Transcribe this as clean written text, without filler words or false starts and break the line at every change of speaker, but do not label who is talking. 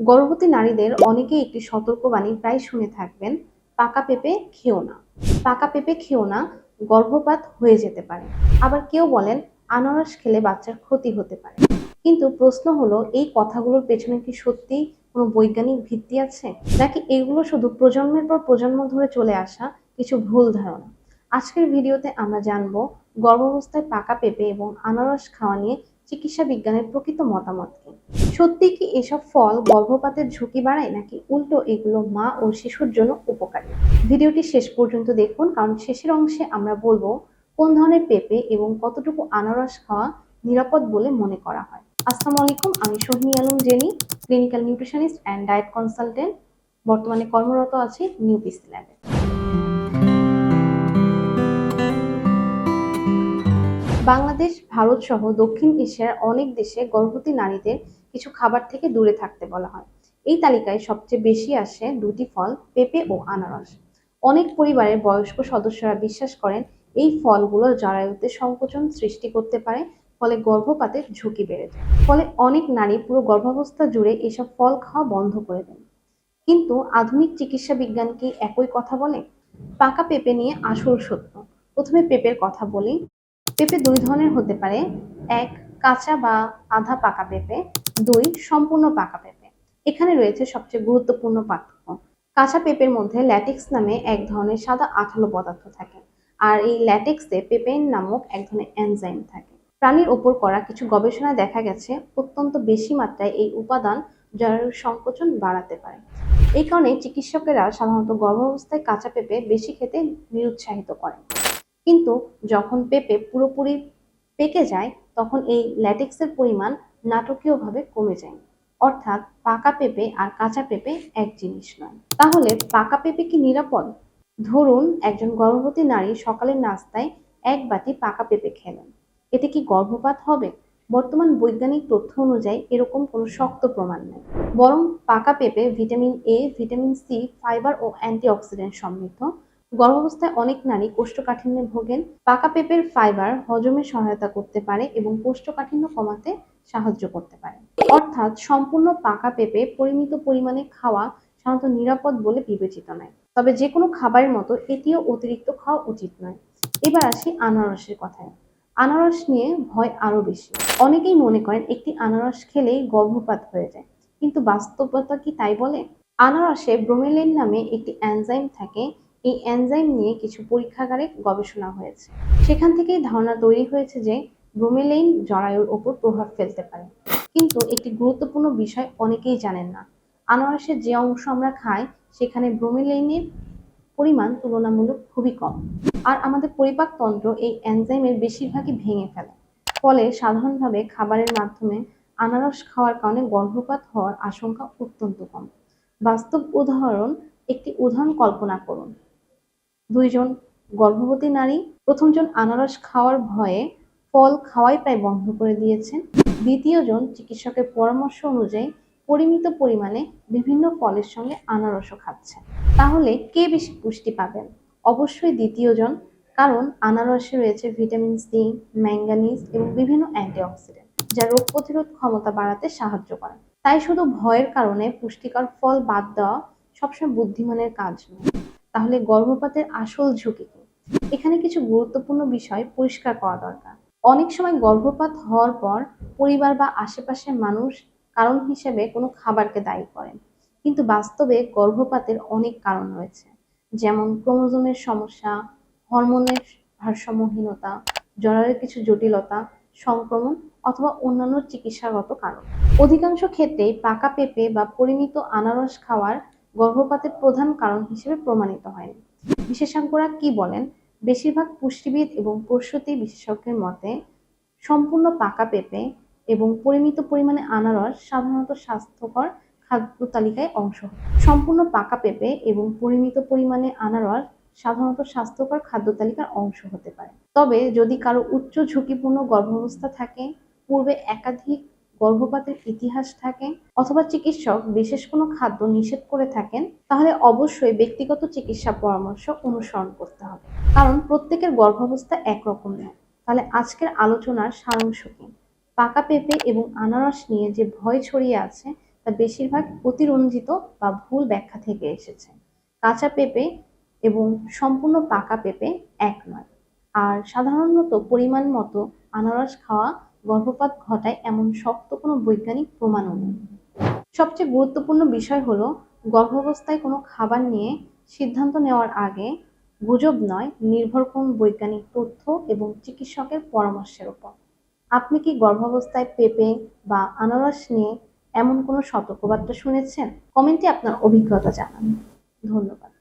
গর্ভবতী নারীদের অনেকেই একটি সতর্কবাণী প্রায় শুনে থাকবেন, পাকা পেঁপে খেও না। পাকা পেঁপে খেও না, গর্ভপাত হয়ে যেতে পারে। আবার কেউ বলেন আনারস খেলে বাচ্চার ক্ষতি হতে পারে। কিন্তু প্রশ্ন হলো, এই কথাগুলোর পেছনে কি সত্যি কোনো বৈজ্ঞানিক ভিত্তি আছে, নাকি এগুলো শুধু প্রজন্মের পর প্রজন্ম ধরে চলে আসা কিছু ভুল ধারণা? আজকের ভিডিওতে আমরা জানবো গর্ভাবস্থায় পাকা পেঁপে এবং আনারস খাওয়া নিয়ে চিকিৎসা বিজ্ঞানের প্রকৃত মতামত কি। সত্যি কি এসব ফল গর্ভপাতের ঝুঁকি বাড়ায়, নাকি উল্টো এগুলো মা ও শিশুর জন্য উপকারী? ভিডিওটি শেষ পর্যন্ত দেখুন, কারণ শেষের অংশে আমরা বলবো কোন ধরনের পেঁপে এবং কতটুকু আনারস খাওয়া নিরাপদ বলে মনে করা হয়। আসসালামু আলাইকুম, আমি Sohini Alam jenny, clinical nutritionist and diet consultant. বর্তমানে কর্মরত আছি নিউ পিসি ল্যাবে। বাংলাদেশ, ভারত সহ দক্ষিণ এশিয়ার অনেক দেশে গর্ভবতী নারীদের কিছু খাবার থেকে দূরে থাকতে বলা হয়। এই তালিকায় সবচেয়ে বেশি আসে দুটি ফল, পেঁপে ও আনারস। অনেক পরিবারের বয়স্ক সদস্যরা বিশ্বাস করেন এই ফলগুলো জরায়ুতে সংকোচন সৃষ্টি করতে পারে, ফলে গর্ভপাতের ঝুঁকি বেড়ে যায়। ফলে অনেক নারী পুরো গর্ভাবস্থা জুড়ে এসব ফল খাওয়া বন্ধ করে দেন। কিন্তু আধুনিক চিকিৎসা বিজ্ঞান কি একই কথা বলে? পাকা পেঁপে নিয়ে আসল সত্য। প্রথমে পেঁপের কথা বলি। পেঁপে দুই ধরনের হতে পারে: এক, কাঁচা বা আধা পাকা পেঁপে; দুই, সম্পূর্ণ পাকা পেঁপে। এখানে রয়েছে সবচেয়ে গুরুত্বপূর্ণ পার্থক্য। কাঁচা পেঁপের মধ্যে ল্যাটেক্স নামে এক ধরনের সাদা আঠালো পদার্থ থাকে, আর এই ল্যাটেক্সে পেপেইন নামক এক ধরনের এনজাইম থাকে। প্রাণীর ওপর করা কিছু গবেষণায় দেখা গেছে অত্যন্ত বেশি মাত্রায় এই উপাদান জরায়ুর সংকোচন বাড়াতে পারে। এই কারণে চিকিৎসকেরা সাধারণত গর্ভাবস্থায় কাঁচা পেঁপে বেশি খেতে নিরুৎসাহিত করেন। কিন্তু যখন পেঁপে পুরোপুরি পেকে যায়, তখন এই ল্যাটেক্সের পরিমাণ নাটকীয়ভাবে কমে যায়। অর্থাৎ পাকা পেঁপে আর কাঁচা পেঁপে এক জিনিস নয়। তাহলে পাকা পেঁপে কি নিরাপদ? ধরুন একজন গর্ভবতী নারী সকালের নাস্তায় এক বাটি পাকা পেঁপে খেলেন, এতে কি গর্ভপাত হবে? বর্তমান বৈজ্ঞানিক তথ্য অনুযায়ী এরকম কোনো শক্ত প্রমাণ নেই। বরং পাকা পেঁপে vitamin A, vitamin C, fibre ও অ্যান্টিঅক্সিডেন্ট সমৃদ্ধ। গর্ভাবস্থায় অনেক নারী কোষ্ঠকাঠিন্যে ভোগেন। পাকা পেঁপের ফাইবার হজমে সহায়তা করতে পারে এবং কোষ্ঠকাঠিন্য কমাতে সাহায্য করতে পারে। অর্থাৎ সম্পূর্ণ পাকা পেঁপে পরিমিত পরিমাণে খাওয়া সাধারণত নিরাপদ বলে বিবেচিত নয়। তবে যে কোনো খাবারের মতো এটিও অতিরিক্ত খাওয়া উচিত নয়। এবার আসি আনারসের কথায়। আনারস নিয়ে ভয় আরো বেশি। অনেকেই মনে করেন একটি আনারস খেলেই গর্ভপাত হয়ে যায়, কিন্তু বাস্তবতা কি তাই বলে? আনারসে ব্রোমেলাইন নামে একটি এনজাইম থাকে। এই এনজাইম নিয়ে কিছু পরীক্ষাগারে গবেষণা হয়েছে। সেখান থেকেই ধারণা তৈরি হয়েছে যে ব্রোমেলাইন জরায়ুর ওপর প্রভাব ফেলতে পারে। কিন্তু একটি গুরুত্বপূর্ণ বিষয় অনেকেই জানেন না, আনারসের যে অংশ আমরা খাই সেখানে ব্রোমেলাইনের পরিমাণ তুলনামূলক খুবই কম, আর আমাদের পরিপাকতন্ত্র এই এনজাইমের বেশিরভাগই ভেঙে ফেলে। ফলে সাধারণভাবে খাবারের মাধ্যমে আনারস খাওয়ার কারণে গর্ভপাত হওয়ার আশঙ্কা অত্যন্ত কম। বাস্তব উদাহরণ, একটি উদাহরণ কল্পনা করুন। দুইজন গর্ভবতী নারী, প্রথমজন আনারস খাওয়ার ভয়ে ফল খাওয়াই প্রায় বন্ধ করে দিয়েছেন। দ্বিতীয়জন চিকিৎসকের পরামর্শ অনুযায়ী পরিমিত পরিমাণে বিভিন্ন ফলের সঙ্গে আনারসও খাচ্ছেন। তাহলে কে বেশি পুষ্টি পাবেন? অবশ্যই দ্বিতীয়জন, কারণ আনারসে রয়েছে ভিটামিন সি, ম্যাঙ্গানিজ এবং বিভিন্ন অ্যান্টিঅক্সিডেন্ট, যা রোগ প্রতিরোধ ক্ষমতা বাড়াতে সাহায্য করে। তাই শুধু ভয়ের কারণে পুষ্টিকর ফল বাদ দেওয়া সবসময় বুদ্ধিমানের কাজ নয়। তাহলে গর্ভপাতের আসল ঝুঁকি কি? এখানে কিছু গুরুত্বপূর্ণ বিষয় পরিষ্কার করা দরকার। অনেক সময় গর্ভপাত হওয়ার পর পরিবার বা আশেপাশের মানুষ কারণ হিসেবে কোনো খাবারকে দায়ী করেন, কিন্তু বাস্তবে গর্ভপাতের অনেক কারণ রয়েছে, যেমন ক্রোমোজোমের সমস্যা, হরমোনের ভারসাম্যহীনতা, জরায়ুর কিছু জটিলতা, সংক্রমণ অথবা অন্যান্য চিকিৎসাগত কারণ। অধিকাংশ ক্ষেত্রেই পাকা পেঁপে বা পরিমিত আনারস খাওয়ার গর্ভপাতের প্রধান কারণ হিসেবে প্রমাণিত হয়নি। বিশেষজ্ঞরা কি বলেন? বেশিরভাগ পুষ্টিবিদ এবং প্রসূতি বিশেষজ্ঞের মতে সম্পূর্ণ পাকা পেঁপে এবং পরিমিত পরিমাণে আনারস সাধারণত স্বাস্থ্যকর খাদ্য তালিকায় অংশ। সম্পূর্ণ পাকা পেঁপে এবং পরিমিত পরিমাণে আনারস সাধারণত স্বাস্থ্যকর খাদ্য তালিকার অংশ হতে পারে। তবে যদি কারো উচ্চ ঝুঁকিপূর্ণ গর্ভাবস্থা থাকে, পূর্বে একাধিক গর্ভপাতের ইতিহাস থাকে, অথবা চিকিৎসক বিশেষ কোনো খাদ্য নিষেধ করে থাকেন, তাহলে অবশ্যই ব্যক্তিগত চিকিৎসা পরামর্শ অনুসরণ করতে হবে, কারণ প্রত্যেকের গর্ভাবস্থা একরকম নয়। তাহলে আজকের আলোচনার সারাংশ কি? পাকা পেঁপে এবং আনারস নিয়ে যে ভয় ছড়িয়ে আছে তা বেশিরভাগ অতিরঞ্জিত বা ভুল ব্যাখ্যা থেকে এসেছে। কাঁচা পেঁপে এবং সম্পূর্ণ পাকা পেঁপে এক নয়। আর সাধারণত পরিমাণ মতো আনারস খাওয়া গর্ভপাত ঘটায় এমন শক্ত কোনো বৈজ্ঞানিক প্রমাণও নেই। সবচেয়ে গুরুত্বপূর্ণ বিষয় হলো গর্ভাবস্থায় কোনো খাবার নিয়ে সিদ্ধান্ত নেওয়ার আগে গুজব নয়, নির্ভর করুন বৈজ্ঞানিক তথ্য এবং চিকিৎসকের পরামর্শের উপর। আপনি কি গর্ভাবস্থায় পেঁপে বা আনারস নিয়ে এমন কোনো সতর্কবার্তা শুনেছেন? কমেন্টে আপনার অভিজ্ঞতা জানান। ধন্যবাদ।